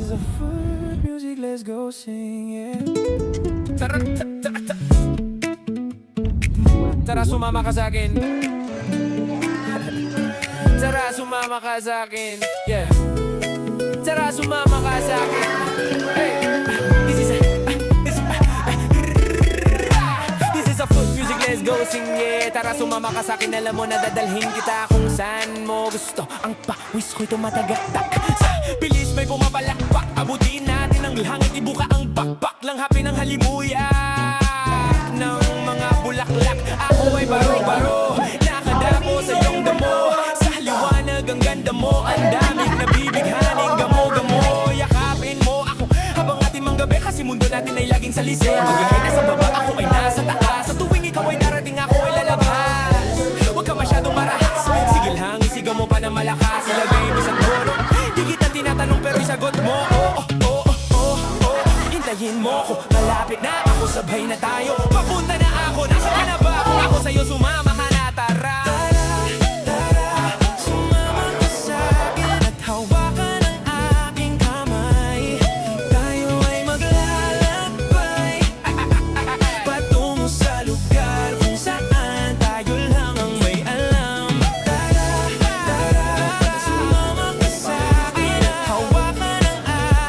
is a food music, let's go sing it. Tara, tara, tara. Tara, sumama ka sa akin. Tara, sumama ka sa akin. Yeah. Tara, sumama ka sa akin. Hey. This is a food music, let's go sing it. Tara, sumama ka sa akin. Alam mo na dadalhin kita kung saan mo gusto. Ang pawis ko'y tumatagatak. Sa bilis may pumapalakpak. Abutin natin ang langit, ibuka ang bakbak. Langhapi ng halimuyak ng mga bulaklak. Ako ay baro-baro, nakadapo sa iyong damo. Sa liwanag ang ganda mo, ang daming nabibighaning gamo-gamo. Yakapin mo ako habang ating manggabi, kasi mundo natin ay laging salisi. Magiging nasa baba, ako ay nasa taas. Sa tuwing ikaw ay darating, ako ay lalabas. Huwag ka masyadong marahas, sige lang, isigaw mo pa na malakas. Ilagay mo sa tono, di kita tinatanong pero isagot mo. Hintayin mo ko, malapit na ako, sabay na tayo. Papunta na ako, nasa ka na ba? Kung ako sa'yo sumama ka na, tara. Sumama ka sa'kin at hawakan ang aking kamay. Tayo ay maglalakbay patungo sa lugar kung saan tayo lang ang may alam. Sumama ka sa'kin at hawakan ang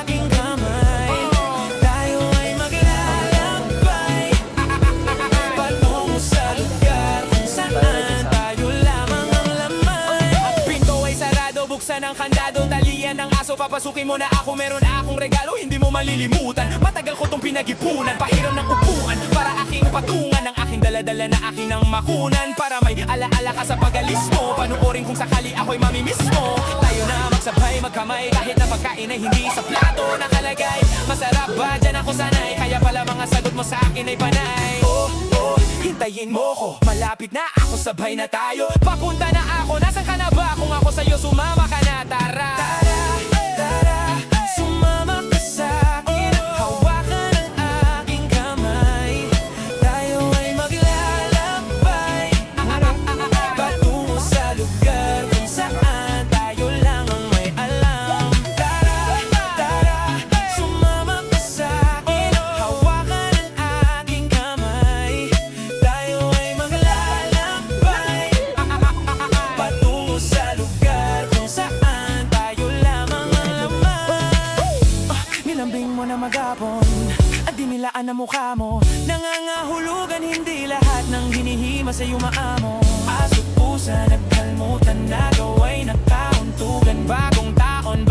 aking kamay. Tayo ay maglalakbay patungo sa lugar kung saan tayo lamang ang laman. Ang pinto ay sarado, buksan ang kandado. Talian ng aso, papasukin mo na ako. Meron akong regalo, hindi mo malilimutan. Matagal ko tong pinag-ipunan, pahiram ng upuan para aking patungan. Ang aking daladala na aking ang makunan, para may alaala ka sa pag-alis mo. Panuorin kung sakali ako'y mamimiss mo. Tayo na magsabay, magkamay, kahit na pagkain ay hindi sa plato nakalagay. Masarap ba? Dyan ako sanay, kaya pala mga sagot mo sa akin ay panay. Hintayin mo ko, malapit na ako, sabay na tayo. Papunta na ako, nasan ka na ba? Kung ako sa'yo sumama ka na, tara. Sumama ka sa'kin, hawakan ang aking kamay. Tayo ay maglalakbay patungo sa lugar kung saan tayo lang ang may alam. Sumama ka sa'kin, hawakan ang aking kamay. Tayo ay maglalakbay patungo sa lugar kung saan tayo lamang ang laman. Nilambing mo na magapon at dinilaan na mukha mo. Nangangahulugan, hindi lahat ng hinihima sa'yo maamo. Aso pusa, nagkalmutan na gawa'y nakauntugan. Bagong taon,